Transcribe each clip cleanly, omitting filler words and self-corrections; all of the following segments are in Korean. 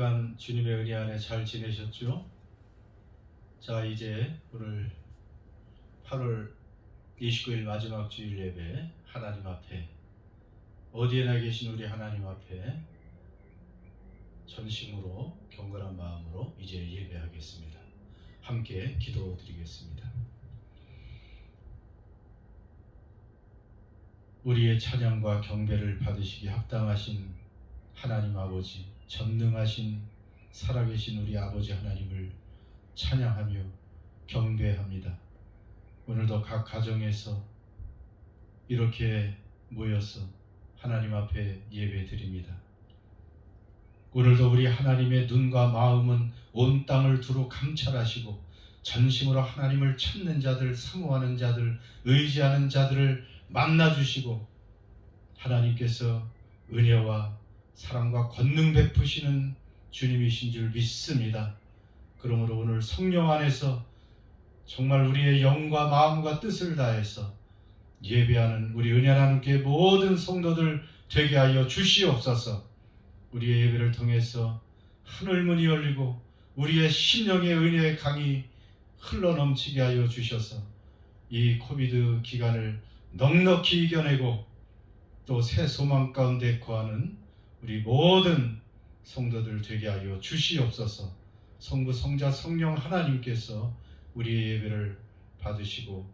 주간 주님의 은혜 안에 잘 지내셨죠? 자, 이제 오늘 8월 29일 마지막 주일 예배 하나님 앞에, 어디에나 계신 우리 하나님 앞에 전심으로 경건한 마음으로 이제 예배하겠습니다. 함께 기도드리겠습니다. 우리의 찬양과 경배를 받으시기 합당하신 하나님 아버지, 전능하신 살아계신 우리 아버지 하나님을 찬양하며 경배합니다. 오늘도 각 가정에서 이렇게 모여서 하나님 앞에 예배드립니다. 오늘도 우리 하나님의 눈과 마음은 온 땅을 두루 감찰하시고 전심으로 하나님을 찾는 자들, 사모하는 자들, 의지하는 자들을 만나주시고 하나님께서 은혜와 사랑과 권능 베푸시는 주님이신 줄 믿습니다. 그러므로 오늘 성령 안에서 정말 우리의 영과 마음과 뜻을 다해서 예배하는 우리 은혜 하나님께 모든 성도들 되게 하여 주시옵소서. 우리의 예배를 통해서 하늘문이 열리고 우리의 심령의 은혜의 강이 흘러넘치게 하여 주셔서 이 코비드 기간을 넉넉히 이겨내고 또 새 소망 가운데 거하는 우리 모든 성도들 되게 하여 주시옵소서. 성부, 성자, 성령 하나님께서 우리의 예배를 받으시고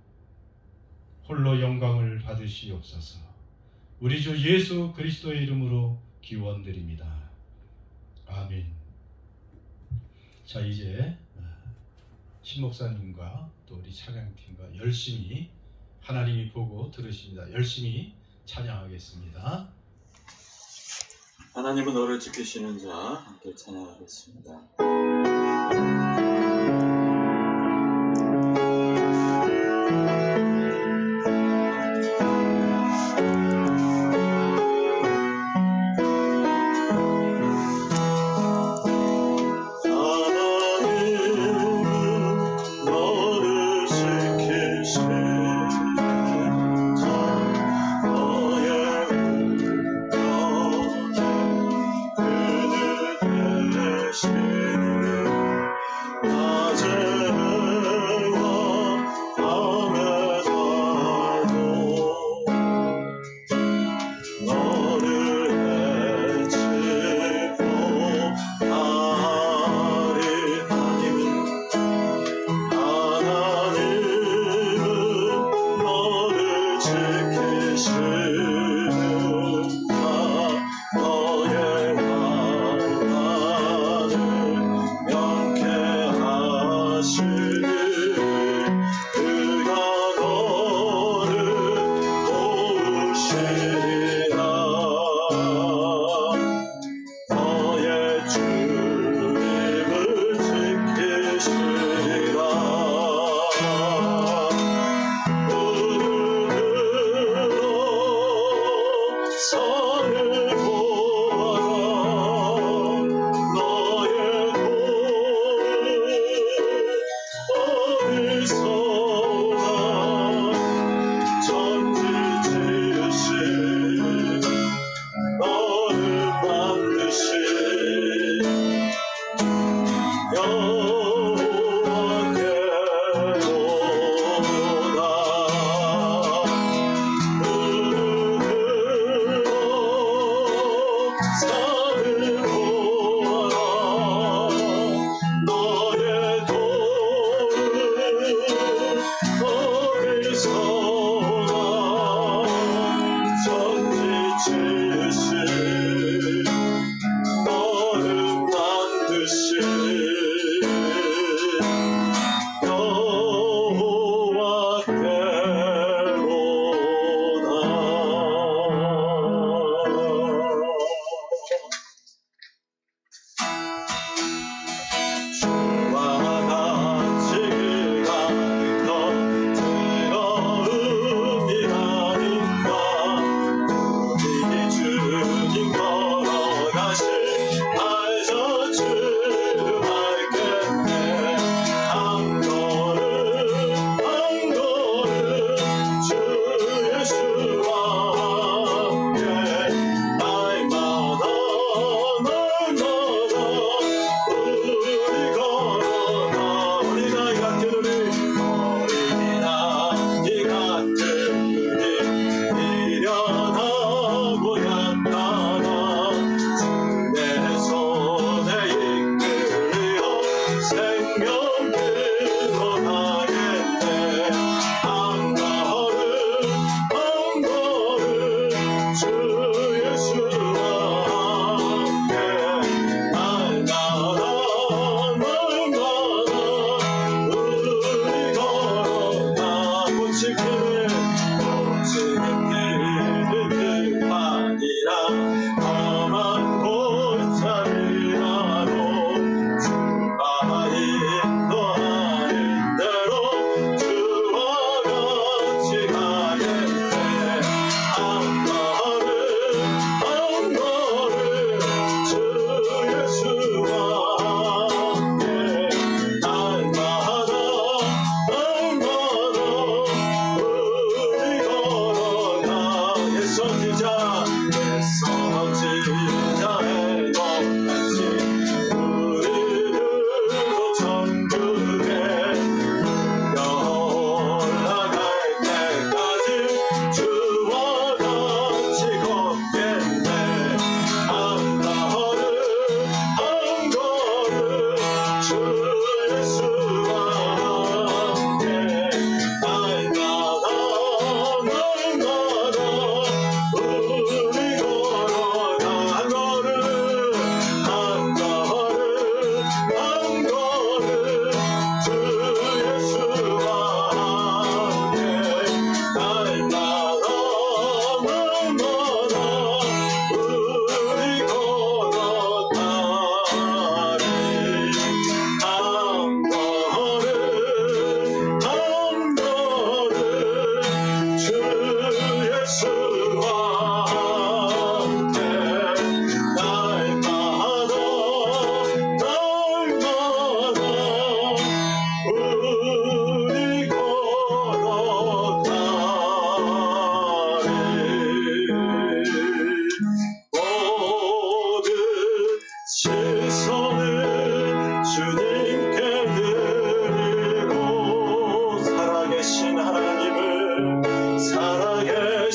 홀로 영광을 받으시옵소서. 우리 주 예수 그리스도의 이름으로 기원드립니다. 아멘. 자, 이제 신목사님과 또 우리 찬양팀과 열심히 하나님이 보고 들으십니다. 열심히 찬양하겠습니다. 하나님은 너를 지키시는 자 함께 찬양하겠습니다.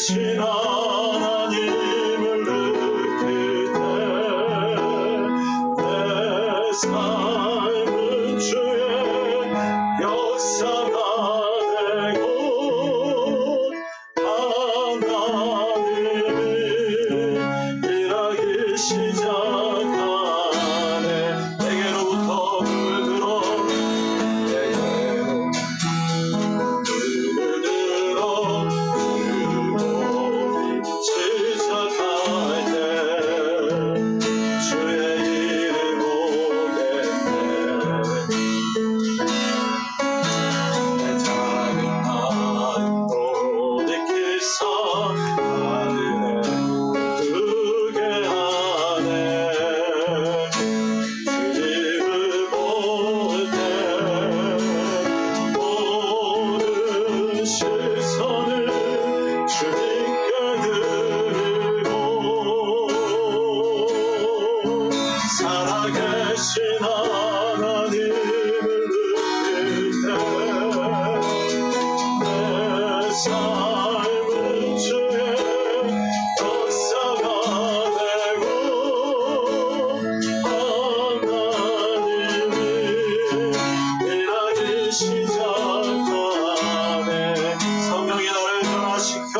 살아계신 하나님을 느낄 때 내 삶은 주의 역사가 되고 하나님이 일하기 시작하네. 내게로부터 물들어 시작할 때 주의 이름 보겠네. 내 작은 마음도 느끼사 하늘에 뜨게 하네. 주님을 볼 때 모든 시선을 주님께 드리고 살아계신 하나님을 느낄 때 내 삶은 주의 역사가 되고 하나님이 일하기 시작하네. 성령이 나를 변화시켜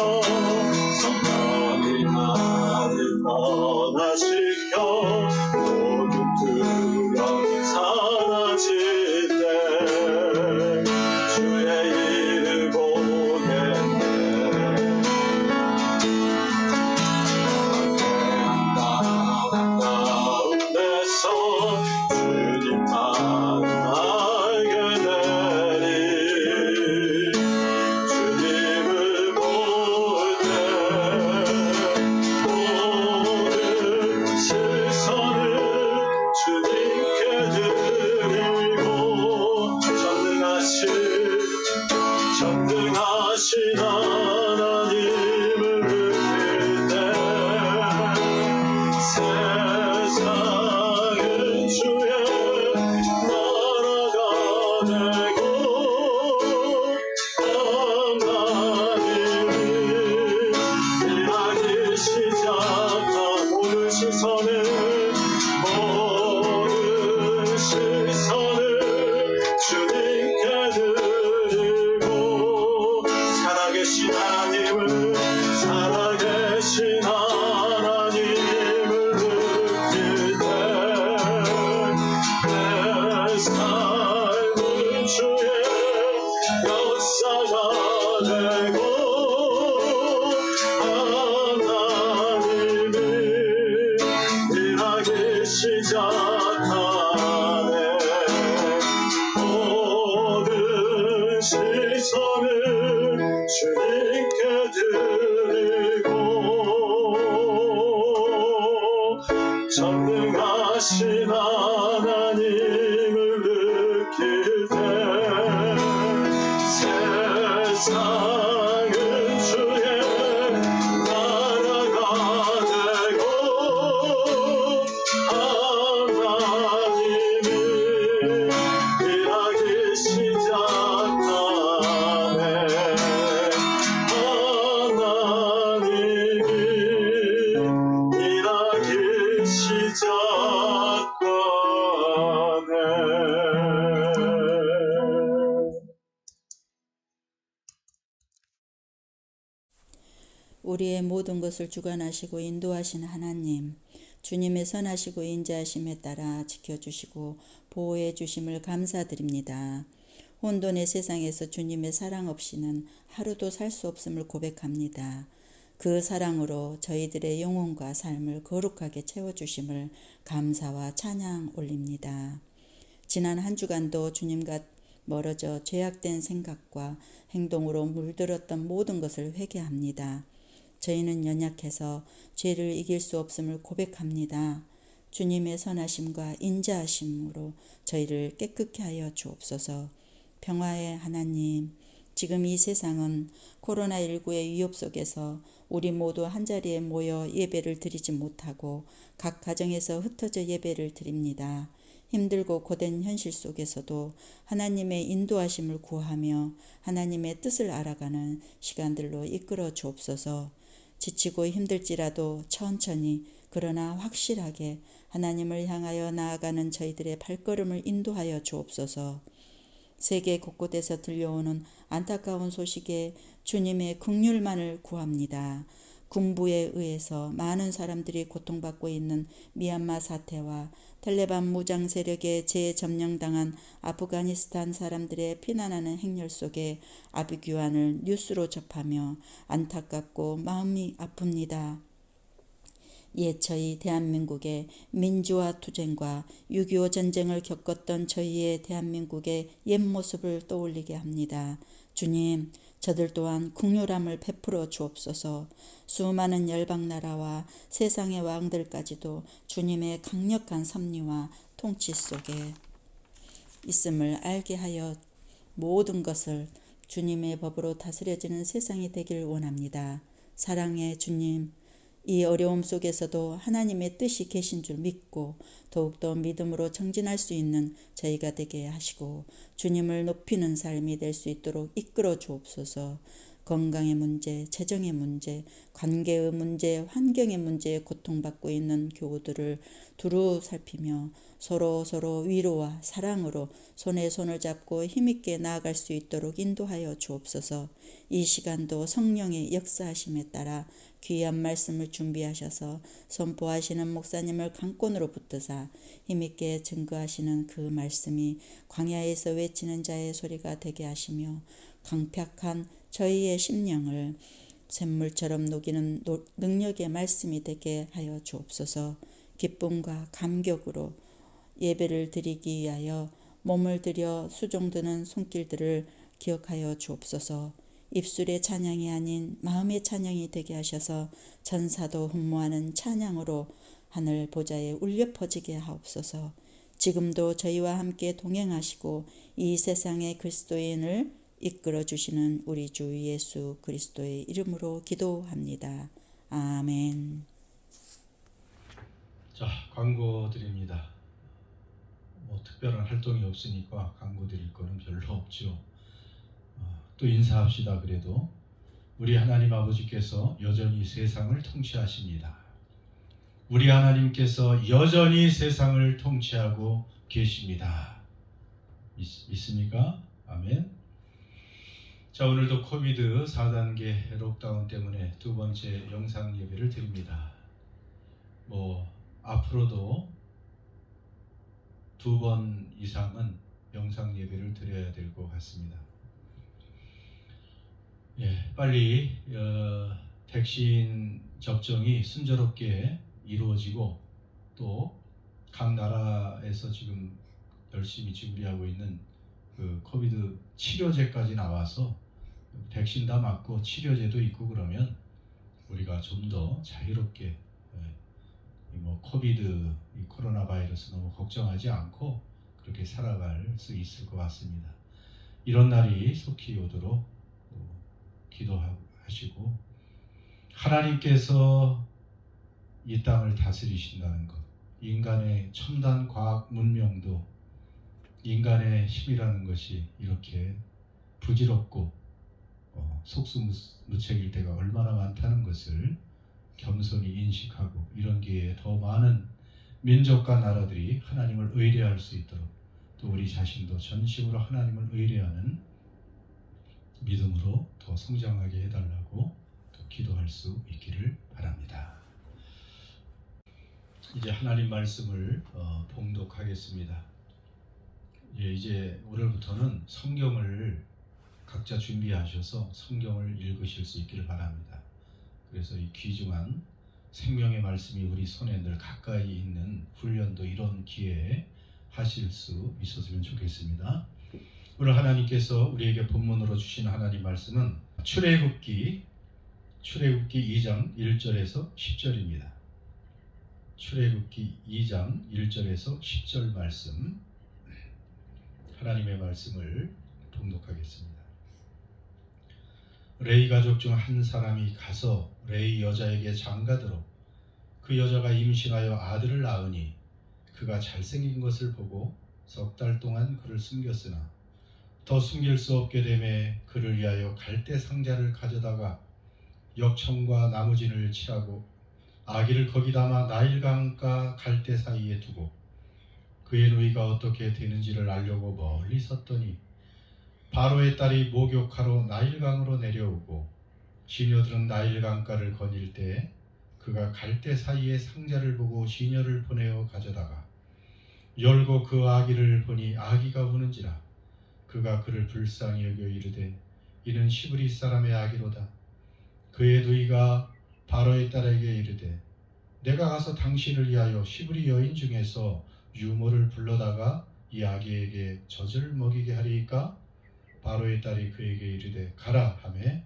성령이 나를 변화시켜 모든 두려움 사라질 때 주의 이름 보겠네. 가운데서 주님만 알게 되리. 주님을 볼 때 모든 시선을 주님께 드리고 전능하신 하나님을 느낄 때 세상은 주의 나라가 되고 하나님이 일하기 시작한 모든 시선을 주님께 드리고 살아계신 하나님을 느낄 때 내 삶은 주의 역사가 되고 하나님이 일하기 시작하네. 모든 시선을 주님께 드리고 전능하신 하나님을 느낄 때 세상은 주의 나라가 되고 하나님이 일하기 시작하네. 하나님이 일하기 시작하네. 우리의 모든 것을 주관하시고 인도하신 하나님, 주님의 선하시고 인자하심에 따라 지켜주시고 보호해 주심을 감사드립니다. 혼돈의 세상에서 주님의 사랑 없이는 하루도 살 수 없음을 고백합니다. 그 사랑으로 저희들의 영혼과 삶을 거룩하게 채워주심을 감사와 찬양 올립니다. 지난 한 주간도 주님과 멀어져 죄악된 생각과 행동으로 물들었던 모든 것을 회개합니다. 저희는 연약해서 죄를 이길 수 없음을 고백합니다. 주님의 선하심과 인자하심으로 저희를 깨끗게 하여 주옵소서. 평화의 하나님, 지금 이 세상은 코로나19의 위협 속에서 우리 모두 한자리에 모여 예배를 드리지 못하고 각 가정에서 흩어져 예배를 드립니다. 힘들고 고된 현실 속에서도 하나님의 인도하심을 구하며 하나님의 뜻을 알아가는 시간들로 이끌어 주옵소서. 지치고 힘들지라도 천천히 그러나 확실하게 하나님을 향하여 나아가는 저희들의 발걸음을 인도하여 주옵소서. 세계 곳곳에서 들려오는 안타까운 소식에 주님의 긍휼만을 구합니다. 군부에 의해서 많은 사람들이 고통받고 있는 미얀마 사태와 탈레반 무장 세력에 재점령당한 아프가니스탄 사람들의 피난하는 행렬 속에 아비규환을 뉴스로 접하며 안타깝고 마음이 아픕니다. 옛 저희 대한민국의 민주화 투쟁과 6.25 전쟁을 겪었던 저희의 대한민국의 옛 모습을 떠올리게 합니다. 주님, 저들 또한 긍휼함을 베풀어 주옵소서. 수많은 열방나라와 세상의 왕들까지도 주님의 강력한 섭리와 통치 속에 있음을 알게 하여 모든 것을 주님의 법으로 다스려지는 세상이 되길 원합니다. 사랑의 주님, 이 어려움 속에서도 하나님의 뜻이 계신 줄 믿고 더욱더 믿음으로 정진할 수 있는 저희가 되게 하시고 주님을 높이는 삶이 될 수 있도록 이끌어 주옵소서. 건강의 문제, 재정의 문제, 관계의 문제, 환경의 문제에 고통받고 있는 교우들을 두루 살피며 서로 위로와 사랑으로 손에 손을 잡고 힘있게 나아갈 수 있도록 인도하여 주옵소서. 이 시간도 성령의 역사하심에 따라 귀한 말씀을 준비하셔서 선포하시는 목사님을 강권으로 붙드사 힘있게 증거하시는 그 말씀이 광야에서 외치는 자의 소리가 되게 하시며 강팍한 저희의 심령을 샘물처럼 녹이는 능력의 말씀이 되게 하여 주옵소서. 기쁨과 감격으로 예배를 드리기 위하여 몸을 들여 수종드는 손길들을 기억하여 주옵소서. 입술의 찬양이 아닌 마음의 찬양이 되게 하셔서 전사도 흠모하는 찬양으로 하늘 보좌에 울려 퍼지게 하옵소서. 지금도 저희와 함께 동행하시고 이 세상의 그리스도인을 이끌어 주시는 우리 주 예수 그리스도의 이름으로 기도합니다. 아멘. 자, 광고 드립니다. 특별한 활동이 없으니까 광고 드릴 거는 별로 없죠. 또 인사합시다. 그래도 우리 하나님 아버지께서 여전히 세상을 통치하십니다. 우리 하나님께서 여전히 세상을 통치하고 계십니다. 믿습니까? 아멘. 자, 오늘도 코비드 4단계 록다운 때문에 두 번째 영상 예배를 드립니다. 앞으로도 2번 이상은 영상 예배를 드려야 될 것 같습니다. 빨리 백신 접종이 순조롭게 이루어지고 또 각 나라에서 지금 열심히 준비하고 있는 그 코비드 치료제까지 나와서 백신 다 맞고 치료제도 있고 그러면 우리가 좀 더 자유롭게 코비드 이 코로나 바이러스 너무 걱정하지 않고 그렇게 살아갈 수 있을 것 같습니다. 이런 날이 속히 오도록 기도하시고 하나님께서 이 땅을 다스리신다는 것, 인간의 첨단 과학 문명도 인간의 힘이라는 것이 이렇게 부질없고 속수무책일 때가 얼마나 많다는 것을 겸손히 인식하고 이런 기회에 더 많은 민족과 나라들이 하나님을 의뢰할 수 있도록 또 우리 자신도 전심으로 하나님을 의뢰하는 믿음으로 더 성장하게 해달라고 또 기도할 수 있기를 바랍니다. 이제 하나님 말씀을 봉독하겠습니다. 이제 오늘부터는 성경을 각자 준비하셔서 성경을 읽으실 수 있기를 바랍니다. 그래서 이 귀중한 생명의 말씀이 우리 손에 늘 가까이 있는 훈련도 이런 기회에 하실 수 있었으면 좋겠습니다. 오늘 하나님께서 우리에게 본문으로 주신 하나님 말씀은 출애굽기 2장 1절에서 10절입니다. 출애굽기 2장 1절에서 10절 말씀, 하나님의 말씀을 봉독하겠습니다. 레위 가족 중 한 사람이 가서 레위 여자에게 장가들어 그 여자가 임신하여 아들을 낳으니 그 그가 잘생긴 것을 보고 석 달 동안 그를 숨겼으나 더 숨길 수 없게 되매 그를 위하여 갈대 상자를 가져다가 역청과 나무진을 칠하고 아기를 거기 담아 나일강과 갈대 사이에 두고 그의 누이가 어떻게 되는지를 알려고 멀리 섰더니 바로의 딸이 목욕하러 나일강으로 내려오고 시녀들은 나일강가를 거닐 때 그가 갈대 사이에 상자를 보고 시녀를 보내어 가져다가 열고 그 아기를 보니 아기가 우는지라 그가 그를 불쌍히 여겨 이르되 이는 시브리 사람의 아기로다. 그의 누이가 바로의 딸에게 이르되 내가 가서 당신을 위하여 시브리 여인 중에서 유모를 불러다가 이 아기에게 젖을 먹이게 하리이까? 바로의 딸이 그에게 이르되 가라 하매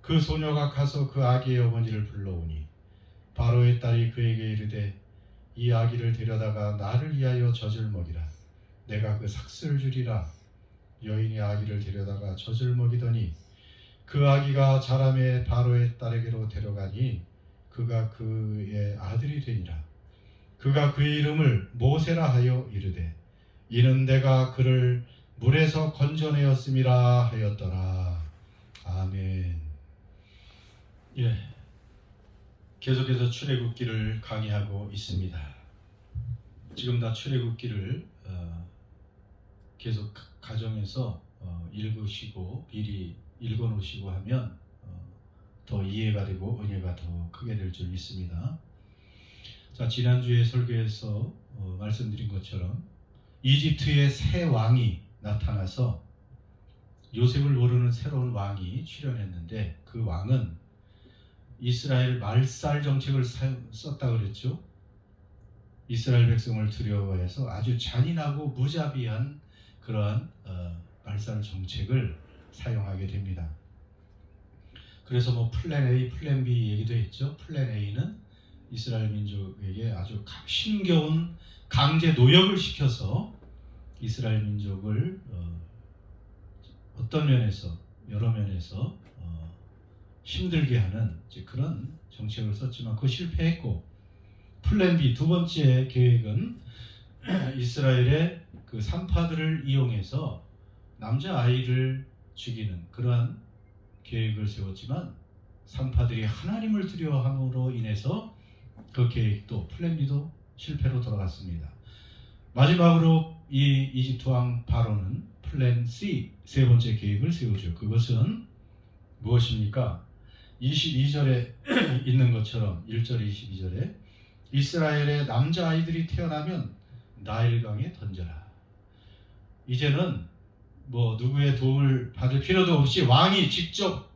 그 소녀가 가서 그 아기의 어머니를 불러오니 바로의 딸이 그에게 이르되 이 아기를 데려다가 나를 위하여 젖을 먹이라. 내가 그 삭슬 주리라. 여인이 아기를 데려다가 젖을 먹이더니 그 아기가 자라매 바로의 딸에게로 데려가니 그가 그의 아들이 되니라. 그가 그의 이름을 모세라 하여 이르되 이는 내가 그를 물에서 건져내었음이라 하였더라. 아멘. 예, 계속해서 출애굽기를 강의하고 있습니다. 지금 다 출애굽기를 계속 가정에서 읽으시고 미리 읽어놓으시고 하면 더 이해가 되고 은혜가 더 크게 될 줄 믿습니다. 자, 지난주에 설교에서 말씀드린 것처럼 이집트의 새 왕이 나타나서 요셉을 모르는 새로운 왕이 출현했는데 그 왕은 이스라엘 말살 정책을 썼다 그랬죠. 이스라엘 백성을 두려워해서 아주 잔인하고 무자비한 그러한 말살 정책을 사용하게 됩니다. 그래서 뭐 플랜 A, 플랜 B 얘기도 했죠. 플랜 A는 이스라엘 민족에게 아주 힘겨운 강제 노역을 시켜서 이스라엘 민족을 어떤 면에서 여러 면에서 힘들게 하는 그런 정책을 썼지만 그거 실패했고, 플랜 B 두 번째 계획은 이스라엘의 그 산파들을 이용해서 남자 아이를 죽이는 그러한 계획을 세웠지만 산파들이 하나님을 두려워함으로 인해서 그 계획도 플랜 B도 실패로 돌아갔습니다. 마지막으로 이 이집트 왕 바로는 플랜 C 세 번째 계획을 세우죠. 그것은 무엇입니까? 22절에 있는 것처럼 1절에 22절에 이스라엘의 남자아이들이 태어나면 나일강에 던져라. 이제는 뭐 누구의 도움을 받을 필요도 없이 왕이 직접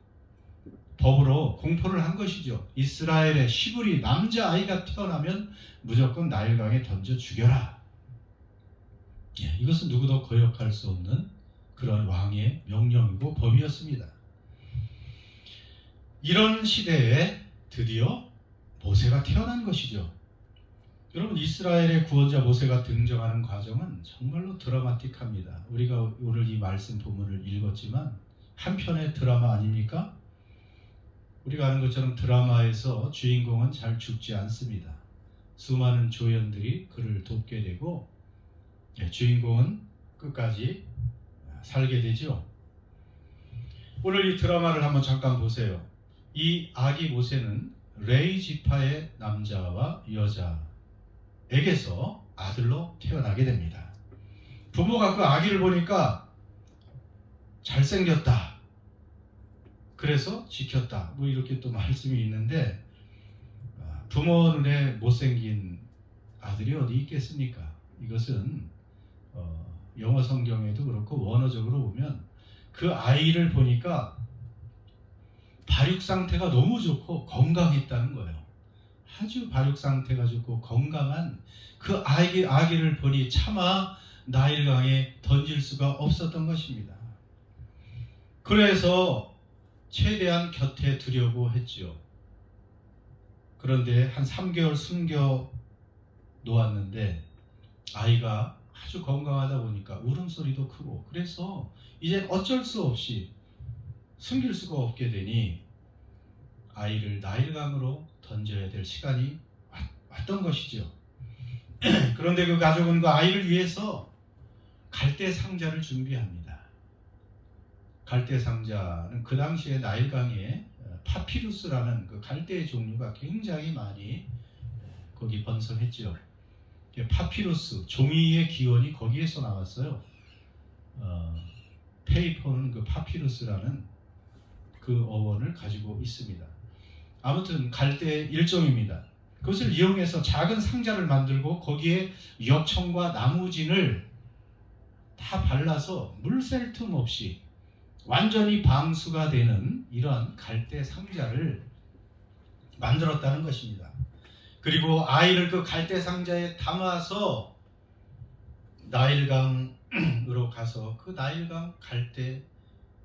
법으로 공포를 한 것이죠. 이스라엘의 시브리 남자아이가 태어나면 무조건 나일강에 던져 죽여라. 이것은 누구도 거역할 수 없는 그런 왕의 명령이고 법이었습니다. 이런 시대에 드디어 모세가 태어난 것이죠. 여러분, 이스라엘의 구원자 모세가 등장하는 과정은 정말로 드라마틱합니다. 우리가 오늘 이 말씀 본문을 읽었지만 한편의 드라마 아닙니까? 우리가 아는 것처럼 드라마에서 주인공은 잘 죽지 않습니다. 수많은 조연들이 그를 돕게 되고 주인공은 끝까지 살게 되죠. 오늘 이 드라마를 한번 잠깐 보세요. 이 아기 모세는 레위 지파의 남자와 여자에게서 아들로 태어나게 됩니다. 부모가 그 아기를 보니까 잘생겼다, 그래서 지켰다, 뭐 이렇게 또 말씀이 있는데, 부모 눈에 못생긴 아들이 어디 있겠습니까? 이것은 영어 성경에도 그렇고 원어적으로 보면 그 아이를 보니까 발육 상태가 너무 좋고 건강했다는 거예요. 아주 발육 상태가 좋고 건강한 그 아기를 보니 차마 나일강에 던질 수가 없었던 것입니다. 그래서 최대한 곁에 두려고 했죠. 그런데 한 3개월 숨겨 놓았는데 아이가 아주 건강하다 보니까 울음소리도 크고, 그래서 이제 어쩔 수 없이 숨길 수가 없게 되니 아이를 나일강으로 던져야 될 시간이 왔던 것이죠. 그런데 그 가족은 그 아이를 위해서 갈대 상자를 준비합니다. 갈대 상자는 그 당시에 나일강에 파피루스라는 그 갈대의 종류가 굉장히 많이 거기 번성했죠. 파피루스, 종이의 기원이 거기에서 나왔어요. 페이퍼는 그 파피루스라는 그 어원을 가지고 있습니다. 아무튼 갈대의 일종입니다. 그것을 이용해서 작은 상자를 만들고 거기에 엽청과 나무진을 다 발라서 물 셀 틈 없이 완전히 방수가 되는 이러한 갈대 상자를 만들었다는 것입니다. 그리고 아이를 그 갈대 상자에 담아서 나일강으로 가서 그 나일강 갈대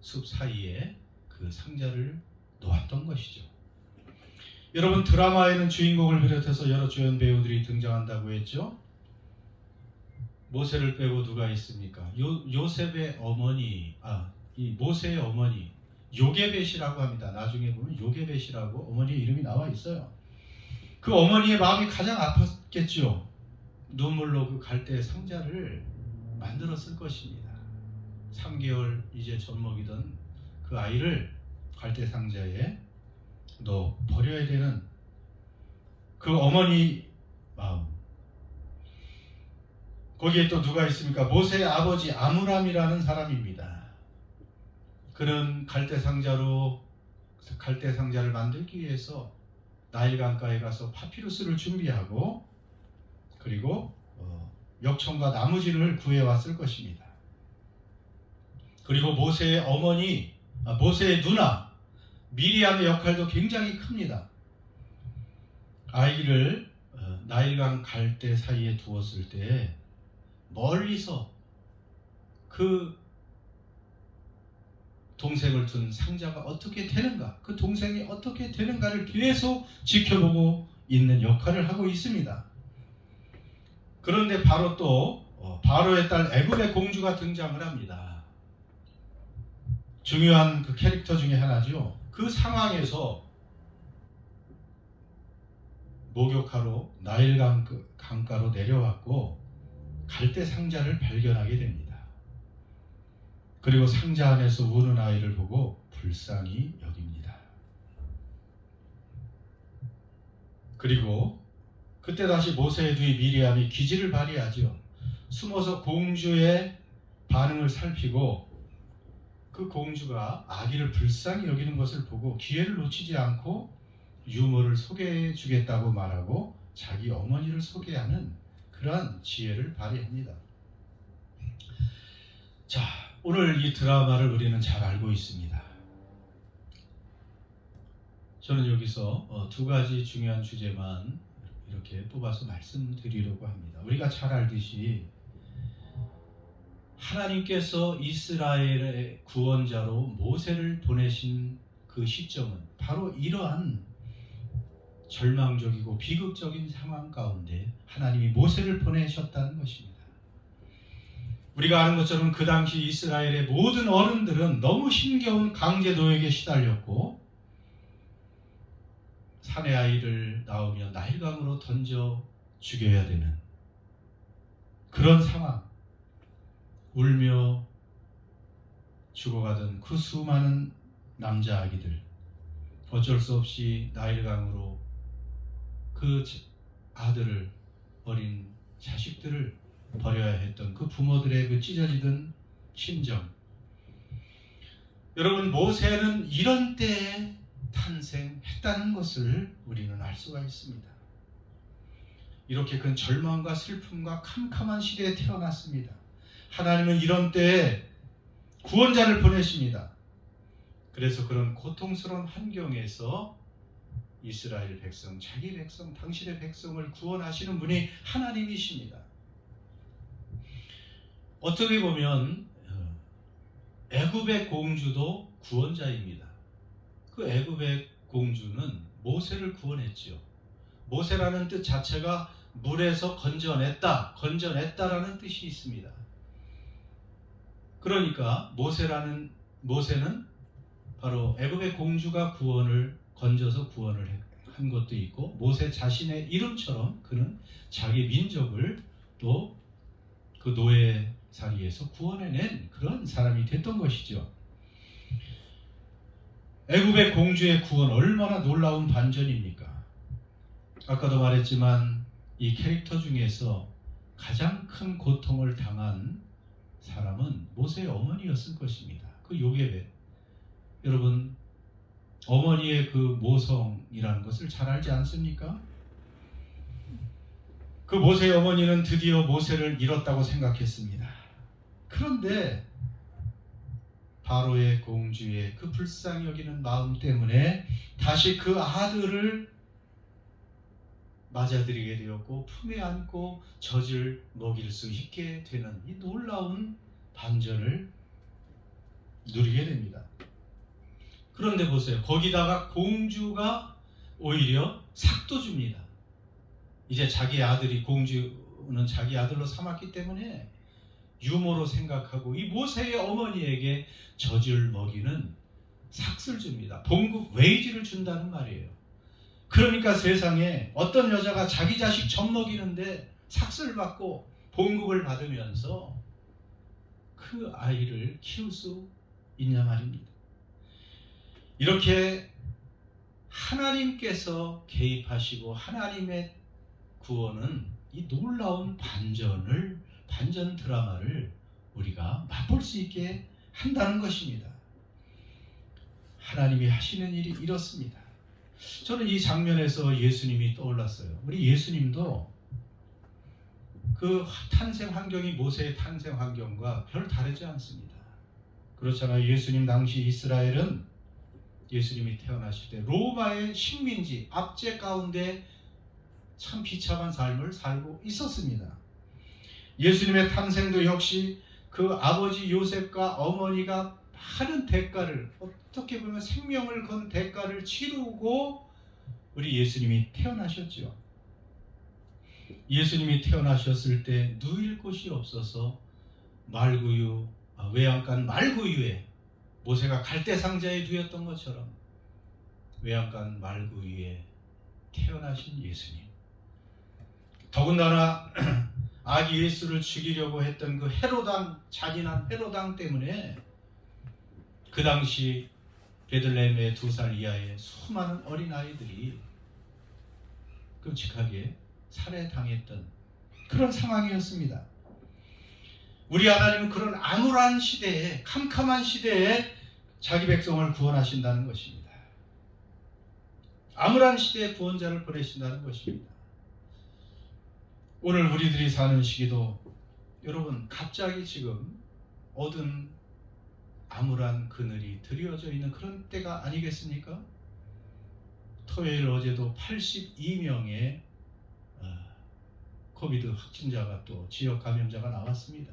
숲 사이에 그 상자를 놓았던 것이죠. 여러분, 드라마에는 주인공을 비롯해서 여러 주연 배우들이 등장한다고 했죠. 모세를 빼고 누가 있습니까? 요셉의 어머니, 이 모세의 어머니 요게벳이라고 합니다. 나중에 보면 요게벳이라고 어머니의 이름이 나와 있어요. 그 어머니의 마음이 가장 아팠겠죠. 눈물로 그 갈대 상자를 만들었을 것입니다. 3개월 이제 젖먹이던 그 아이를 갈대 상자에 넣어 버려야 되는 그 어머니 마음. 거기에 또 누가 있습니까? 모세의 아버지 아므람이라는 사람입니다. 그는 갈대 상자를 만들기 위해서 나일강가에 가서 파피루스를 준비하고 그리고 엽청과 나무진을 구해왔을 것입니다. 그리고 모세의 어머니, 모세의 누나 미리암의 역할도 굉장히 큽니다. 아이를 나일강 갈대 사이에 두었을 때 멀리서 그 동생을 둔 상자가 어떻게 되는가, 그 동생이 어떻게 되는가를 계속 지켜보고 있는 역할을 하고 있습니다. 그런데 바로 또 바로의 딸 애굽의 공주가 등장을 합니다. 중요한 그 캐릭터 중에 하나죠. 그 상황에서 목욕하러 나일강 강가로 내려왔고 갈대 상자를 발견하게 됩니다. 그리고 상자 안에서 우는 아이를 보고 불쌍히 여깁니다. 그리고 그때 다시 모세의 누이 미리암이 기지를 발휘하죠. 숨어서 공주의 반응을 살피고 그 공주가 아기를 불쌍히 여기는 것을 보고 기회를 놓치지 않고 유모를 소개해 주겠다고 말하고 자기 어머니를 소개하는 그러한 지혜를 발휘합니다. 자, 오늘 이 드라마를 우리는 잘 알고 있습니다. 저는 여기서 두 가지 중요한 주제만 이렇게 뽑아서 말씀드리려고 합니다. 우리가 잘 알듯이 하나님께서 이스라엘의 구원자로 모세를 보내신 그 시점은 바로 이러한 절망적이고 비극적인 상황 가운데 하나님이 모세를 보내셨다는 것입니다. 우리가 아는 것처럼 그 당시 이스라엘의 모든 어른들은 너무 힘겨운 강제 노역에 시달렸고 사내 아이를 낳으면 나일강으로 던져 죽여야 되는 그런 상황, 울며 죽어가던 그 수많은 남자 아기들, 어쩔 수 없이 나일강으로 그 아들을, 어린 자식들을 버려야 했던 그 부모들의 그 찢어지던 심정. 여러분, 모세는 이런 때에 탄생했다는 것을 우리는 알 수가 있습니다. 이렇게 큰 절망과 슬픔과 캄캄한 시대에 태어났습니다. 하나님은 이런 때에 구원자를 보내십니다. 그래서 그런 고통스러운 환경에서 이스라엘 백성, 자기 백성, 당신의 백성을 구원하시는 분이 하나님이십니다. 어떻게 보면 애굽의 공주도 구원자입니다. 그 애굽의 공주는 모세를 구원했지요. 모세라는 뜻 자체가 물에서 건져냈다라는 뜻이 있습니다. 그러니까 모세는 바로 애굽의 공주가 건져서 구원을 한 것도 있고 모세 자신의 이름처럼 그는 자기 민족을 또 그 노예살이에서 구원해낸 그런 사람이 됐던 것이죠. 애굽의 공주의 구원 얼마나 놀라운 반전입니까? 아까도 말했지만 이 캐릭터 중에서 가장 큰 고통을 당한 사람은 모세의 어머니였을 것입니다. 그 요게벳. 여러분 어머니의 그 모성이라는 것을 잘 알지 않습니까? 그 모세의 어머니는 드디어 모세를 잃었다고 생각했습니다. 그런데 바로의 공주의 그 불쌍히 여기는 마음 때문에 다시 그 아들을 맞아들이게 되었고 품에 안고 젖을 먹일 수 있게 되는 이 놀라운 반전을 누리게 됩니다. 그런데 보세요. 거기다가 공주가 오히려 삭도 줍니다. 이제 자기 아들이 공주는 자기 아들로 삼았기 때문에 유모로 생각하고 이 모세의 어머니에게 젖을 먹이는 삭을 줍니다. 봉급 웨이지를 준다는 말이에요. 그러니까 세상에 어떤 여자가 자기 자식 젖 먹이는데 삭을 받고 봉급을 받으면서 그 아이를 키울 수 있냐 말입니다. 이렇게 하나님께서 개입하시고 하나님의 구원은 이 놀라운 반전 드라마를 우리가 맛볼 수 있게 한다는 것입니다. 하나님이 하시는 일이 이렇습니다. 저는 이 장면에서 예수님이 떠올랐어요. 우리 예수님도 그 탄생 환경이 모세의 탄생 환경과 별 다르지 않습니다. 그렇잖아요. 예수님 당시 이스라엘은 예수님이 태어나실 때 로마의 식민지 압제 가운데 참 비참한 삶을 살고 있었습니다. 예수님의 탄생도 역시 그 아버지 요셉과 어머니가 많은 대가를, 어떻게 보면 생명을 건 대가를 치르고 우리 예수님이 태어나셨죠. 예수님이 태어나셨을 때 누일 곳이 없어서 외양간 말구유에 모세가 갈대상자에 누였던 것처럼 외양간 말구유에 태어나신 예수님. 더군다나 아기 예수를 죽이려고 했던 그 잔인한 헤로당 때문에 그 당시 베들레헴의 2살 이하의 수많은 어린아이들이 끔찍하게 살해당했던 그런 상황이었습니다. 우리 하나님은 그런 암울한 시대에, 캄캄한 시대에 자기 백성을 구원하신다는 것입니다. 암울한 시대에 구원자를 보내신다는 것입니다. 오늘 우리들이 사는 시기도 여러분 갑자기 지금 어두운 암울한 그늘이 드리워져 있는 그런 때가 아니겠습니까? 토요일 어제도 82명의 코비드 확진자가 또 지역 감염자가 나왔습니다.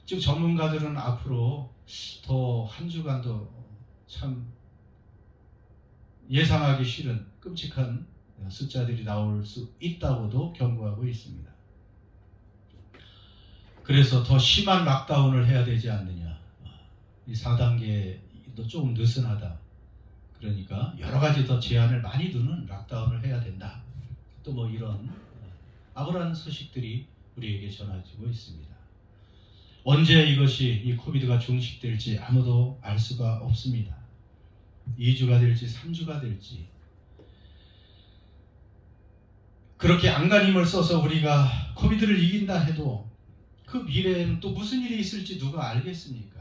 지금 전문가들은 앞으로 더 한 주간도 참 예상하기 싫은 끔찍한 숫자들이 나올 수 있다고도 경고하고 있습니다. 그래서 더 심한 락다운을 해야 되지 않느냐. 이 4단계도 조금 느슨하다. 그러니까 여러 가지 더 제한을 많이 두는 락다운을 해야 된다. 또 뭐 이런 암울한 소식들이 우리에게 전해지고 있습니다. 언제 이 코비드가 종식될지 아무도 알 수가 없습니다. 2주가 될지 3주가 될지. 그렇게 안간힘을 써서 우리가 코비드를 이긴다 해도 그 미래에는 또 무슨 일이 있을지 누가 알겠습니까?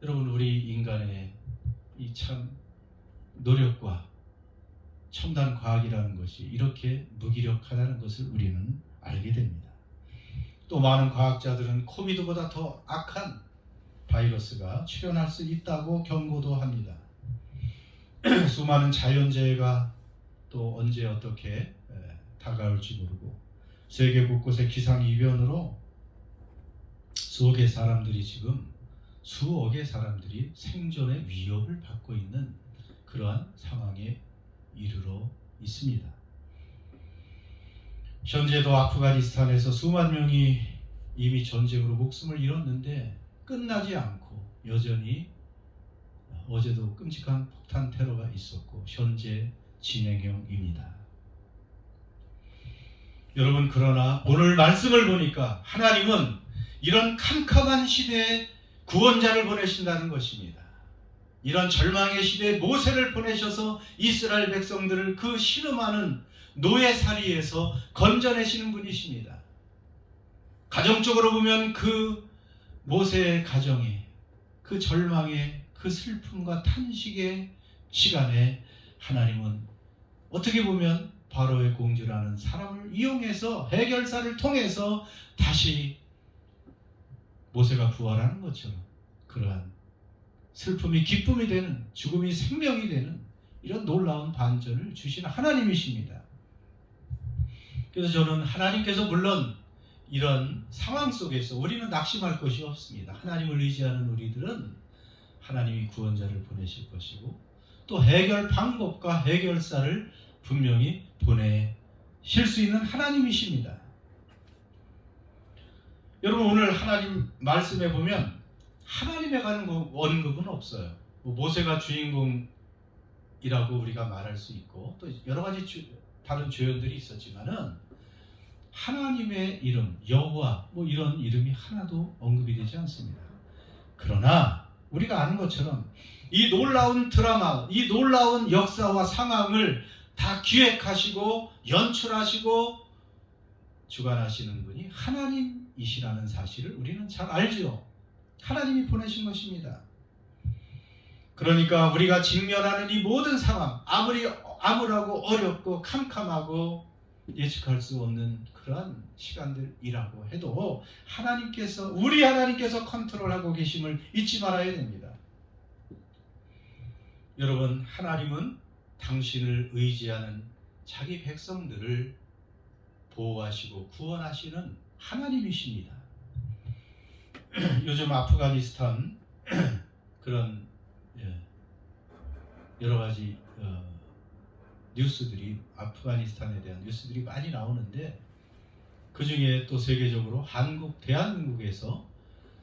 여러분, 우리 인간의 이 참 노력과 첨단 과학이라는 것이 이렇게 무기력하다는 것을 우리는 알게 됩니다. 또 많은 과학자들은 코비드보다 더 악한 바이러스가 출현할 수 있다고 경고도 합니다. 수많은 자연재해가 또 언제 어떻게 다가올지 모르고 세계 곳곳의 기상이변으로 수억의 사람들이 생존의 위협을 받고 있는 그러한 상황에 이르러 있습니다. 현재도 아프가니스탄에서 수만 명이 이미 전쟁으로 목숨을 잃었는데 끝나지 않고 여전히 어제도 끔찍한 폭탄 테러가 있었고 현재 진행형입니다. 여러분, 그러나 오늘 말씀을 보니까 하나님은 이런 캄캄한 시대에 구원자를 보내신다는 것입니다. 이런 절망의 시대에 모세를 보내셔서 이스라엘 백성들을 그 신음하는 노예살이에서 건져내시는 분이십니다. 가정적으로 보면 그 모세의 가정에 그 절망의 그 슬픔과 탄식의 시간에 하나님은 어떻게 보면 바로의 공주라는 사람을 이용해서 해결사를 통해서 다시 모세가 부활하는 것처럼 그러한 슬픔이 기쁨이 되는, 죽음이 생명이 되는 이런 놀라운 반전을 주시는 하나님이십니다. 그래서 저는 하나님께서 물론 이런 상황 속에서 우리는 낙심할 것이 없습니다. 하나님을 의지하는 우리들은 하나님이 구원자를 보내실 것이고 또 해결 방법과 해결사를 분명히 보내실 수 있는 하나님이십니다. 여러분, 오늘 하나님 말씀에 보면 하나님에 관한 언급은 없어요. 모세가 주인공이라고 우리가 말할 수 있고 또 여러 가지 다른 조연들이 있었지만은 하나님의 이름, 여호와 이런 이름이 하나도 언급이 되지 않습니다. 그러나 우리가 아는 것처럼 이 놀라운 드라마, 이 놀라운 역사와 상황을 다 기획하시고 연출하시고 주관하시는 분이 하나님이시라는 사실을 우리는 잘 알죠. 하나님이 보내신 것입니다. 그러니까 우리가 직면하는 이 모든 상황, 아무리 암울하고 어렵고 캄캄하고 예측할 수 없는 그러한 시간들이라고 해도 우리 하나님께서 컨트롤하고 계심을 잊지 말아야 됩니다. 여러분, 하나님은 당신을 의지하는 자기 백성들을 보호하시고 구원하시는 하나님이십니다. 요즘 아프가니스탄 그런 여러 가지 뉴스들이, 아프가니스탄에 대한 뉴스들이 많이 나오는데 그 중에 또 세계적으로 대한민국에서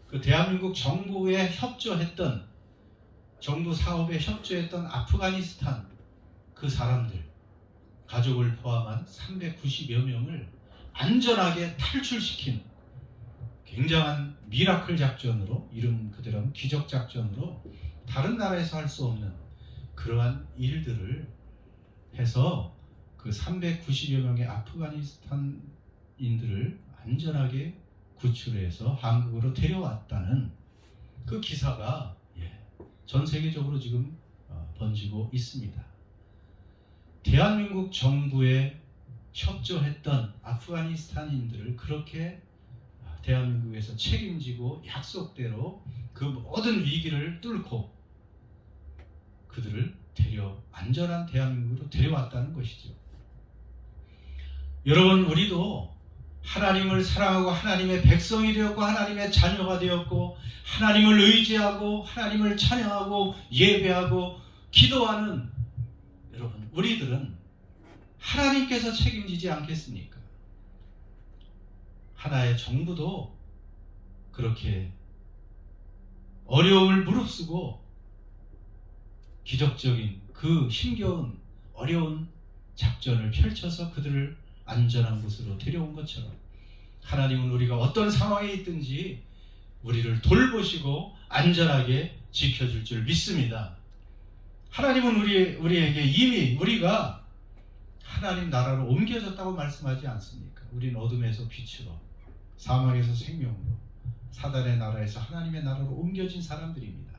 그 대한민국 정부에 협조했던, 정부 사업에 협조했던 아프가니스탄 그 사람들, 가족을 포함한 390여 명을 안전하게 탈출시킨 굉장한 미라클 작전으로, 이름 그대로 하면 기적 작전으로 다른 나라에서 할 수 없는 그러한 일들을 해서 그 390여 명의 아프가니스탄인들을 안전하게 구출해서 한국으로 데려왔다는 그 기사가 전 세계적으로 지금 번지고 있습니다. 대한민국 정부에 협조했던 아프가니스탄인들을 그렇게 대한민국에서 책임지고 약속대로 그 모든 위기를 뚫고 그들을 안전한 대한민국으로 데려왔다는 것이죠. 여러분, 우리도 하나님을 사랑하고 하나님의 백성이 되었고 하나님의 자녀가 되었고 하나님을 의지하고 하나님을 찬양하고 예배하고 기도하는 여러분, 우리들은 하나님께서 책임지지 않겠습니까? 하나의 정부도 그렇게 어려움을 무릅쓰고 기적적인 그 힘겨운 어려운 작전을 펼쳐서 그들을 안전한 곳으로 데려온 것처럼 하나님은 우리가 어떤 상황에 있든지 우리를 돌보시고 안전하게 지켜줄 줄 믿습니다. 하나님은 우리에게 이미 우리가 하나님 나라로 옮겨졌다고 말씀하지 않습니까? 우리는 어둠에서 빛으로, 사망에서 생명으로, 사단의 나라에서 하나님의 나라로 옮겨진 사람들입니다.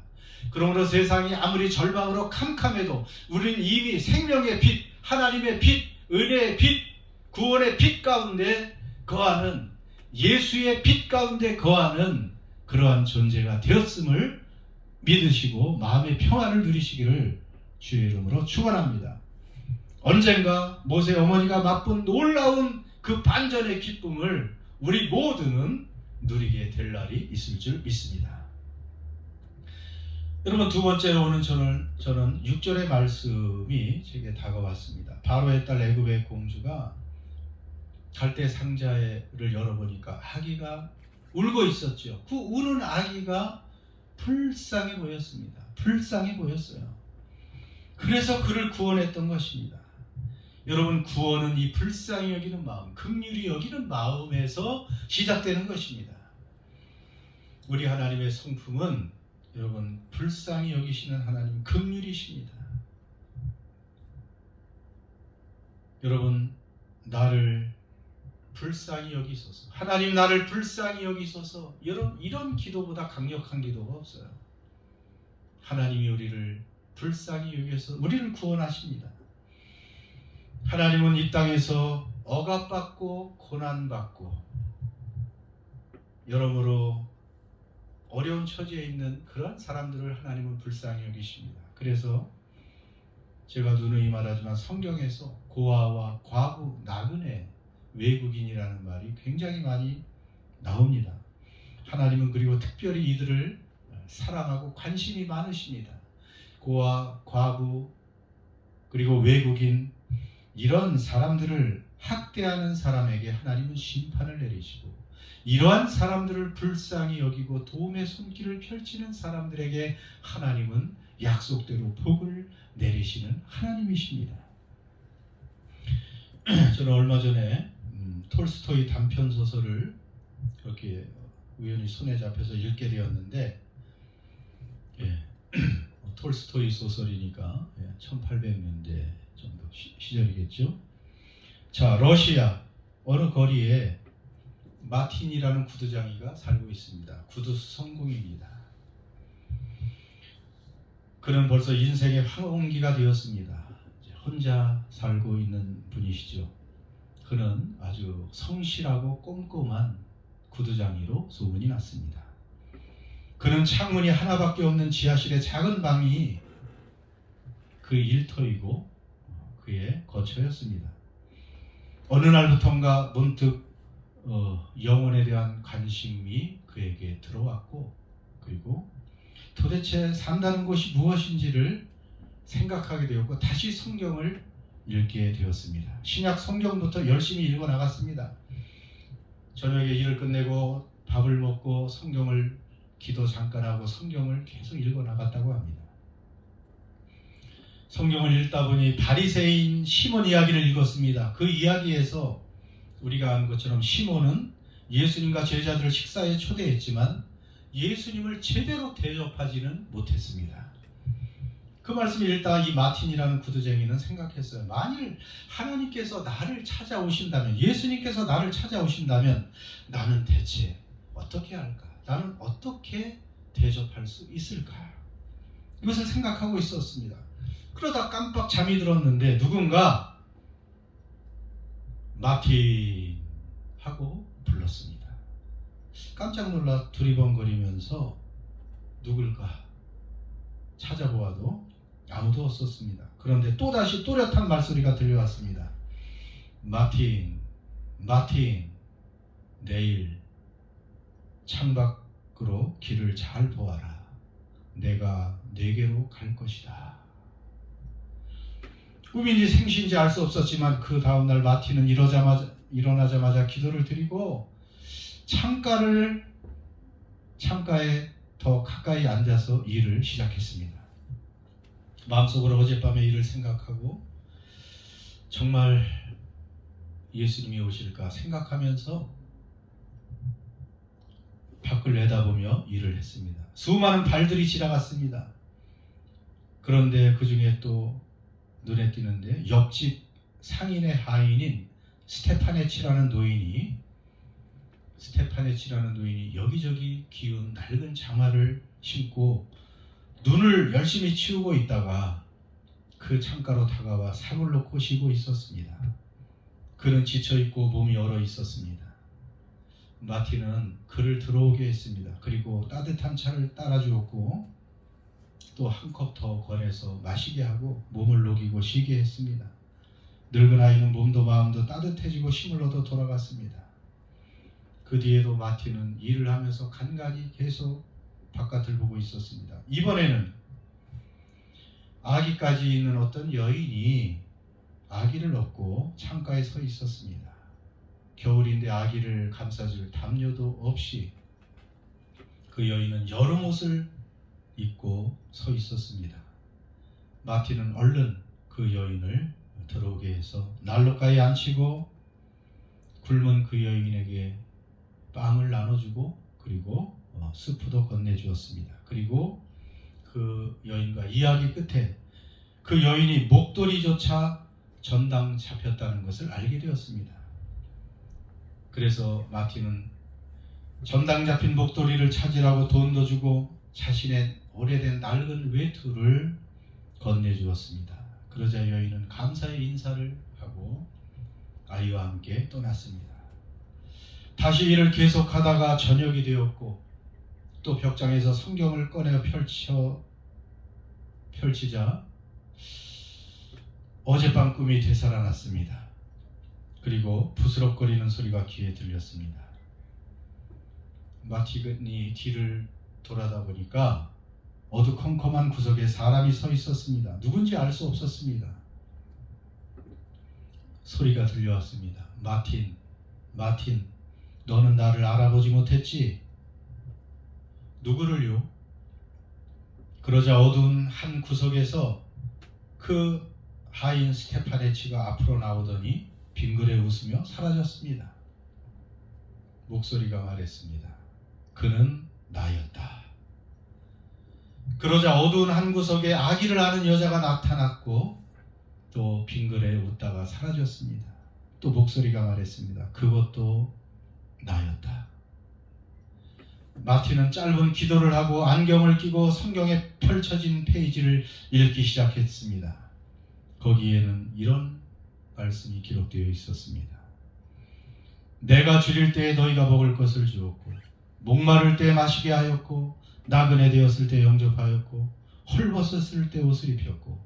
그러므로 세상이 아무리 절망으로 캄캄해도 우리는 이미 생명의 빛, 하나님의 빛, 은혜의 빛, 구원의 빛 가운데 거하는, 예수의 빛 가운데 거하는 그러한 존재가 되었음을 믿으시고 마음의 평안을 누리시기를 주의 이름으로 축원합니다. 언젠가 모세 어머니가 맛본 놀라운 그 반전의 기쁨을 우리 모두는 누리게 될 날이 있을 줄 믿습니다. 여러분, 두 번째로 오는 저는 6절의 말씀이 제게 다가왔습니다. 바로의 딸 애굽의 공주가 갈대 상자를 열어보니까 아기가 울고 있었죠. 그 우는 아기가 불쌍해 보였습니다. 불쌍해 보였어요. 그래서 그를 구원했던 것입니다. 여러분, 구원은 이 불쌍히 여기는 마음, 긍휼히 여기는 마음에서 시작되는 것입니다. 우리 하나님의 성품은 여러분, 불쌍히 여기시는 하나님, 긍휼이십니다. 여러분, 나를 불쌍히 여기소서, 하나님 나를 불쌍히 여기소서, 이런 기도보다 강력한 기도가 없어요. 하나님이 우리를 불쌍히 여기서 우리를 구원하십니다. 하나님은 이 땅에서 억압받고 고난받고 여러모로 어려운 처지에 있는 그런 사람들을 하나님은 불쌍히 여기십니다. 그래서 제가 누누이 말하지만 성경에서 고아와 과부, 나그네, 외국인이라는 말이 굉장히 많이 나옵니다. 하나님은 그리고 특별히 이들을 사랑하고 관심이 많으십니다. 고아, 과부, 그리고 외국인, 이런 사람들을 학대하는 사람에게 하나님은 심판을 내리시고, 이러한 사람들을 불쌍히 여기고 도움의 손길을 펼치는 사람들에게 하나님은 약속대로 복을 내리시는 하나님이십니다. 저는 얼마 전에 톨스토이 단편 소설을 그렇게 우연히 손에 잡혀서 읽게 되었는데, 톨스토이 소설이니까 1800년대 정도 시절이겠죠. 자, 러시아 어느 거리에 마틴이라는 구두장이가 살고 있습니다. 구두수 성공입니다. 그는 벌써 인생의 황혼기가 되었습니다. 이제 혼자 살고 있는 분이시죠. 그는 아주 성실하고 꼼꼼한 구두장이로 소문이 났습니다. 그는 창문이 하나밖에 없는 지하실의 작은 방이 그 일터이고 그의 거처였습니다. 어느 날부턴가 문득 영혼에 대한 관심이 그에게 들어왔고, 그리고 도대체 산다는 것이 무엇인지를 생각하게 되었고 다시 성경을 읽게 되었습니다. 신약 성경부터 열심히 읽어 나갔습니다. 저녁에 일을 끝내고 밥을 먹고 성경을 기도 잠깐 하고 성경을 계속 읽어 나갔다고 합니다. 성경을 읽다 보니 바리새인 시몬 이야기를 읽었습니다. 그 이야기에서 우리가 아는 것처럼 시몬은 예수님과 제자들을 식사에 초대했지만 예수님을 제대로 대접하지는 못했습니다. 그 말씀을 읽다가 이 마틴이라는 구두쟁이는 생각했어요. 만일 하나님께서 나를 찾아오신다면, 예수님께서 나를 찾아오신다면 나는 대체 어떻게 할까? 나는 어떻게 대접할 수 있을까? 이것을 생각하고 있었습니다. 그러다 깜빡 잠이 들었는데 누군가 마틴 하고 불렀습니다. 깜짝 놀라 두리번거리면서 누굴까 찾아보아도 아무도 없었습니다. 그런데 또다시 또렷한 말소리가 들려왔습니다. 마틴, 내일 창밖으로 길을 잘 보아라. 내가 네게로 갈 것이다. 꿈인지 생시인지 알 수 없었지만 그 다음날 마틴은 일어나자마자 기도를 드리고 창가에 더 가까이 앉아서 일을 시작했습니다. 마음속으로 어젯밤의 일을 생각하고 정말 예수님이 오실까 생각하면서 밖을 내다보며 일을 했습니다. 수많은 발들이 지나갔습니다. 그런데 그 중에 또 눈에 띄는데 옆집 상인의 하인인 스테파네치라는 노인이 여기저기 기운 낡은 장화를 신고 눈을 열심히 치우고 있다가 그 창가로 다가와 상을 놓고 쉬고 있었습니다. 그는 지쳐있고 몸이 얼어 있었습니다. 마틴은 그를 들어오게 했습니다. 그리고 따뜻한 차를 따라주었고 또 한 컵 더 권해서 마시게 하고 몸을 녹이고 쉬게 했습니다. 늙은 아이는 몸도 마음도 따뜻해지고 힘을 얻어 돌아갔습니다. 그 뒤에도 마틴은 일을 하면서 간간히 계속 바깥을 보고 있었습니다. 이번에는 아기까지 있는 어떤 여인이 아기를 업고 창가에 서 있었습니다. 겨울인데 아기를 감싸줄 담요도 없이 그 여인은 여름 옷을 입고 서 있었습니다. 마틴은 얼른 그 여인을 들어오게 해서 난로가에 앉히고 굶은 그 여인에게 빵을 나눠주고 그리고 스프도 건네주었습니다. 그리고 그 여인과 이야기 끝에 그 여인이 목도리조차 전당 잡혔다는 것을 알게 되었습니다. 그래서 마틴은 전당 잡힌 목도리를 찾으라고 돈도 주고 자신의 오래된 낡은 외투를 건네주었습니다. 그러자 여인은 감사의 인사를 하고 아이와 함께 떠났습니다. 다시 일을 계속하다가 저녁이 되었고 또 벽장에서 성경을 꺼내 펼치자 어젯밤 꿈이 되살아났습니다. 그리고 부스럭거리는 소리가 귀에 들렸습니다. 마틴이 뒤를 돌아다 보니까 어두컴컴한 구석에 사람이 서 있었습니다. 누군지 알 수 없었습니다. 소리가 들려왔습니다. 마틴, 마틴, 너는 나를 알아보지 못했지? 누구를요? 그러자 어두운 한 구석에서 그 하인 스테파네치가 앞으로 나오더니 빙그레 웃으며 사라졌습니다. 목소리가 말했습니다. 그는 나였다. 그러자 어두운 한 구석에 아기를 아는 여자가 나타났고 또 빙그레 웃다가 사라졌습니다. 또 목소리가 말했습니다. 그것도 나였다. 마틴은 짧은 기도를 하고 안경을 끼고 성경에 펼쳐진 페이지를 읽기 시작했습니다. 거기에는 이런 말씀이 기록되어 있었습니다. 내가 줄일 때에 너희가 먹을 것을 주었고 목마를 때 마시게 하였고 나그네 되었을 때 영접하였고 헐벗었을 때 옷을 입혔고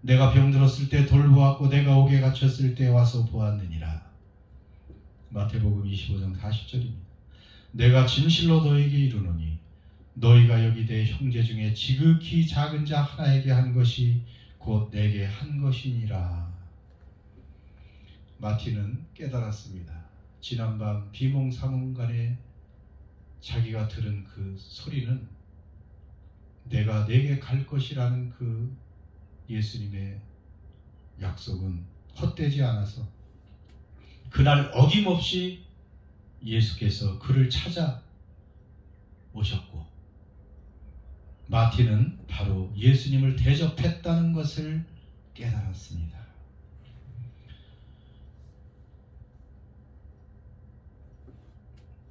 내가 병들었을 때 돌보았고 내가 옥에 갇혔을 때 와서 보았느니라. 마태복음 25장 40절입니다. 내가 진실로 너에게 이르노니 너희가 여기 내 형제 중에 지극히 작은 자 하나에게 한 것이 곧 내게 한 것이니라. 마틴은 깨달았습니다. 지난밤 비몽사몽간에 자기가 들은 그 소리는 내가 내게 갈 것이라는 그 예수님의 약속은 헛되지 않아서 그날 어김없이 예수께서 그를 찾아 오셨고 마틴은 바로 예수님을 대접했다는 것을 깨달았습니다.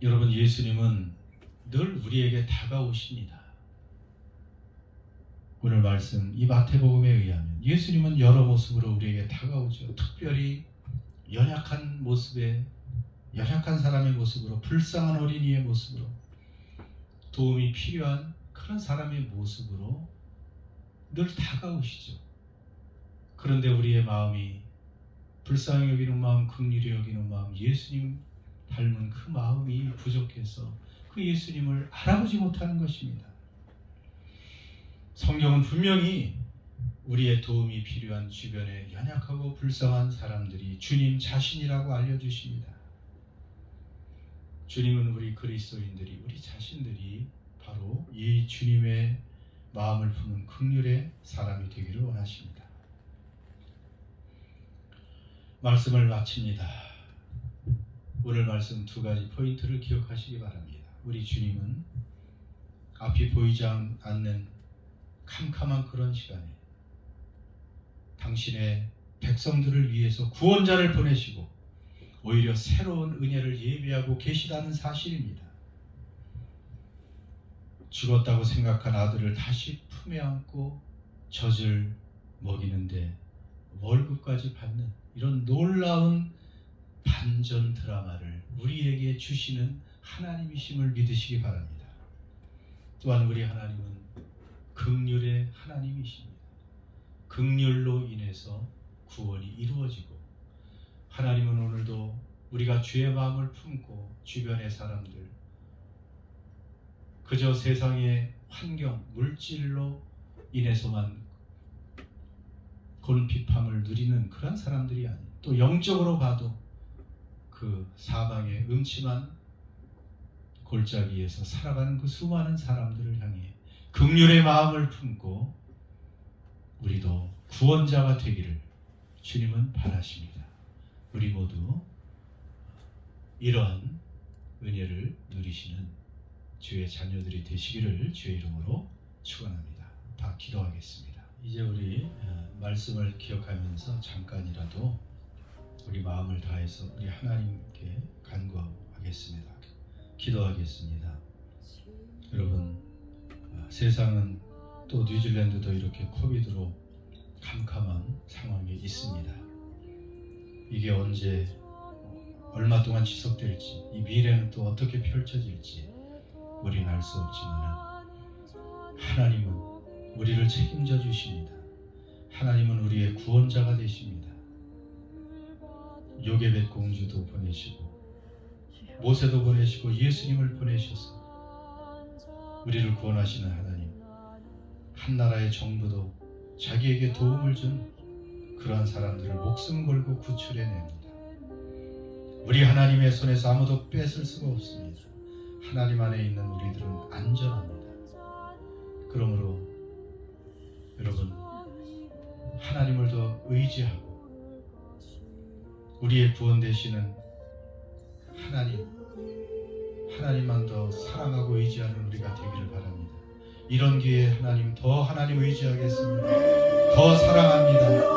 여러분, 예수님은 늘 우리에게 다가오십니다. 오늘 말씀 이 마태복음에 의하면 예수님은 여러 모습으로 우리에게 다가오죠. 특별히 연약한 모습에 연약한 사람의 모습으로, 불쌍한 어린이의 모습으로, 도움이 필요한 그런 사람의 모습으로 늘 다가오시죠. 그런데 우리의 마음이 불쌍히 여기는 마음, 긍휼히 여기는 마음, 예수님 닮은 그 마음이 부족해서 그 예수님을 알아보지 못하는 것입니다. 성경은 분명히 우리의 도움이 필요한 주변에 연약하고 불쌍한 사람들이 주님 자신이라고 알려주십니다. 주님은 우리 그리스도인들이, 우리 자신들이 바로 이 주님의 마음을 품은 긍휼의 사람이 되기를 원하십니다. 말씀을 마칩니다. 오늘 말씀 두 가지 포인트를 기억하시기 바랍니다. 우리 주님은 앞이 보이지 않는 캄캄한 그런 시간에 당신의 백성들을 위해서 구원자를 보내시고 오히려 새로운 은혜를 예비하고 계시다는 사실입니다. 죽었다고 생각한 아들을 다시 품에 안고 젖을 먹이는데 월급까지 받는 이런 놀라운 반전 드라마를 우리에게 주시는 하나님이심을 믿으시기 바랍니다. 또한 우리 하나님은 긍휼의 하나님이십니다. 긍휼로 인해서 구원이 이루어지고, 하나님은 오늘도 우리가 주의 마음을 품고 주변의 사람들, 그저 세상의 환경, 물질로 인해서만 곤핍함을 누리는 그런 사람들이 아닌, 또 영적으로 봐도 그 사방의 음침한 골짜기에서 살아가는 그 수많은 사람들을 향해 긍휼의 마음을 품고 우리도 구원자가 되기를 주님은 바라십니다. 우리 모두 이러한 은혜를 누리시는 주의 자녀들이 되시기를 주의 이름으로 축원합니다. 다 기도하겠습니다. 이제 우리 말씀을 기억하면서 잠깐이라도 우리 마음을 다해서 우리 하나님께 간구하겠습니다. 기도하겠습니다. 여러분, 세상은 또 뉴질랜드도 이렇게 코비드로 캄캄한 상황이 있습니다. 이게 언제 얼마 동안 지속될지, 이 미래는 또 어떻게 펼쳐질지 우리는 알 수 없지만 하나님은 우리를 책임져 주십니다. 하나님은 우리의 구원자가 되십니다. 요게벳 공주도 보내시고 모세도 보내시고 예수님을 보내셔서 우리를 구원하시는 하나님, 한 나라의 정부도 자기에게 도움을 준 그러한 사람들을 목숨 걸고 구출해냅니다. 우리 하나님의 손에서 아무도 뺏을 수가 없습니다. 하나님 안에 있는 우리들은 안전합니다. 그러므로 여러분, 하나님을 더 의지하고 우리의 구원 되시는 하나님만 더 사랑하고 의지하는 우리가 되기를 바랍니다. 이런 기회에 하나님 의지하겠습니다. 더 사랑합니다.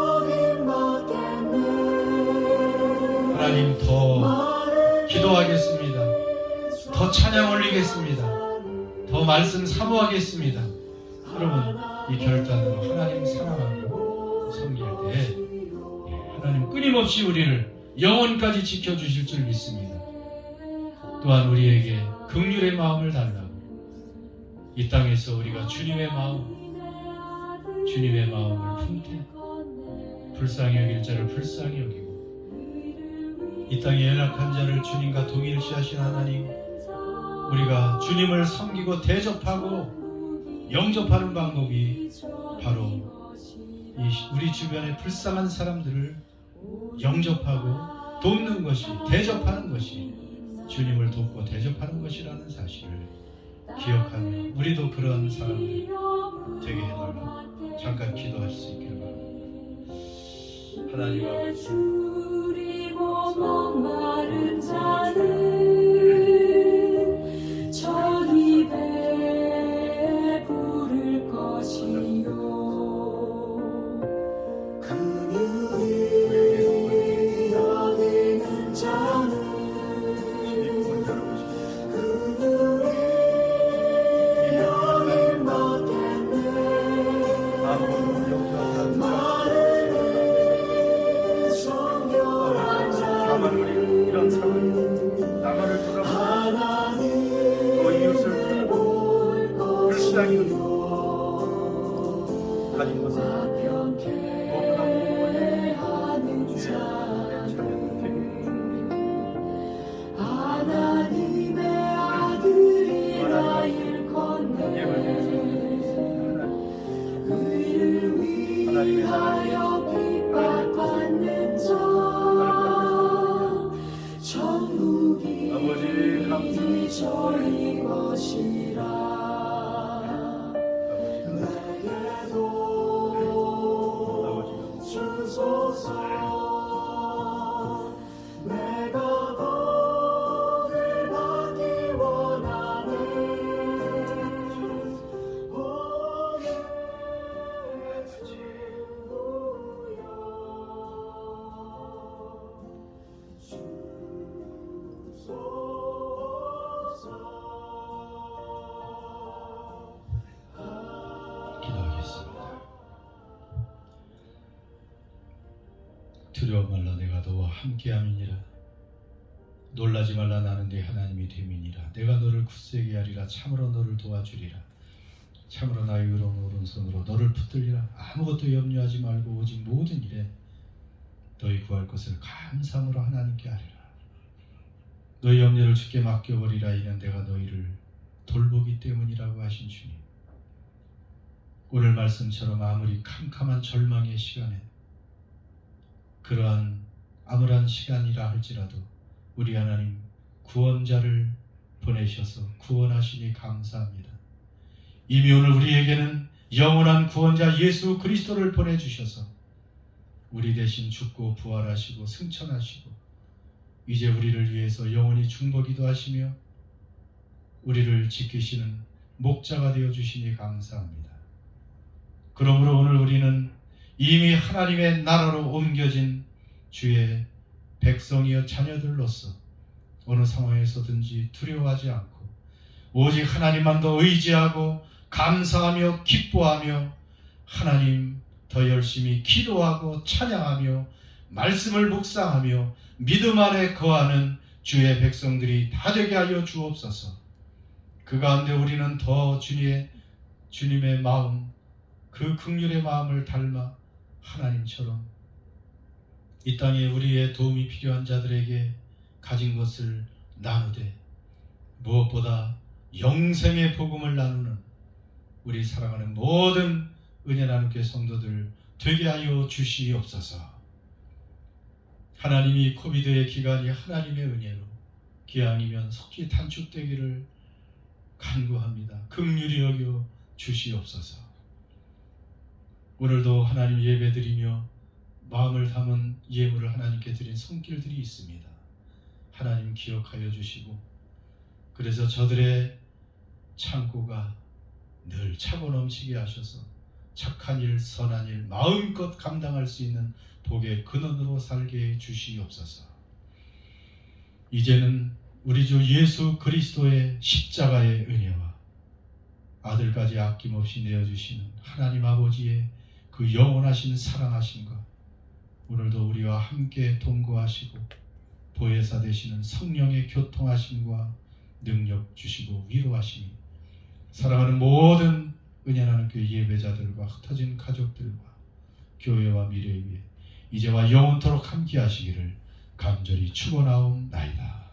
하나님 더 기도하겠습니다. 더 찬양 올리겠습니다. 더 말씀 사모하겠습니다. 여러분, 이 결단으로 하나님 사랑하고 섬길 때 하나님 끊임없이 우리를 영원까지 지켜주실 줄 믿습니다. 또한 우리에게 긍휼의 마음을 달라고, 이 땅에서 우리가 주님의 마음을 품되 불쌍히 여길 자를 불쌍히 여기고 이 땅에 연약한 자를 주님과 동일시하신 하나님, 우리가 주님을 섬기고 대접하고 영접하는 방법이 바로 우리 주변의 불쌍한 사람들을 영접하고 돕는 것이, 대접하는 것이 주님을 돕고 대접하는 것이라는 사실을 기억하며 우리도 그런 사람들 되게 해달라. 잠깐 기도할 수 있기를 바랍니다. 하나님 아버지, 목마른 자는 저희 배에 부를 것이요 긍휼히 여기는 자는 이런 상황이 나만을 돌아보고 또 이웃을 돌아보고 불쌍히 여기고 가진 것을 너무나 무거워하는 하나님의 아들이라 일컫네 의를 위하여 핍박받는 자 천국이 저희 것이라 내게도 주소서 내가 복을 받기 원하네 오늘 기도하겠습니다. 두려워 말라, 내가 너와 함께함이니라. 놀라지 말라, 나는 네 하나님이 됨이니라. 내가 너를 굳세게 하리라. 참으로 너를 도와주리라. 참으로 나의 의로운 오른손으로 너를 붙들리라. 아무것도 염려하지 말고 오직 모든 일에 너희 구할 것을 감사함으로 하나님께 하리라. 너희 염려를 주께 맡겨버리라. 이는 내가 너희를 돌보기 때문이라고 하신 주님, 오늘 말씀처럼 아무리 캄캄한 절망의 시간에, 그러한 암울한 시간이라 할지라도 우리 하나님 구원자를 보내셔서 구원하시니 감사합니다. 이미 오늘 우리에게는 영원한 구원자 예수 그리스도를 보내주셔서 우리 대신 죽고 부활하시고 승천하시고 이제 우리를 위해서 영원히 중보기도 하시며 우리를 지키시는 목자가 되어 주시니 감사합니다. 그러므로 오늘 우리는 이미 하나님의 나라로 옮겨진 주의 백성이여 자녀들로서 어느 상황에서든지 두려워하지 않고 오직 하나님만 더 의지하고 감사하며 기뻐하며 하나님 더 열심히 기도하고 찬양하며 말씀을 묵상하며 믿음 안에 거하는 주의 백성들이 다 되게 하여 주옵소서. 그 가운데 우리는 더 주님의 마음, 그 긍휼의 마음을 닮아 하나님처럼 이 땅에 우리의 도움이 필요한 자들에게 가진 것을 나누되 무엇보다 영생의 복음을 나누는 우리 사랑하는 모든 은혜 나누게 성도들 되게 하여 주시옵소서. 하나님이 코비드의 기간이 하나님의 은혜로 기왕이면 속히 단축되기를 간구합니다. 긍휼히 여겨 주시옵소서. 오늘도 하나님 예배드리며 마음을 담은 예물을 하나님께 드린 손길들이 있습니다. 하나님 기억하여 주시고 그래서 저들의 창고가 늘 차고 넘치게 하셔서 착한 일, 선한 일 마음껏 감당할 수 있는 복의 근원으로 살게 해 주시옵소서. 이제는 우리 주 예수 그리스도의 십자가의 은혜와 아들까지 아낌없이 내어주시는 하나님 아버지의 그 영원하신 사랑하심과 오늘도 우리와 함께 동거하시고 보혜사 되시는 성령의 교통하심과 능력 주시고 위로하심이 사랑하는 모든 은혜 나는 교회 예배자들과 흩어진 가족들과 교회와 미래 위에 이제와 영원토록 함께 하시기를 간절히 축원하옵나이다.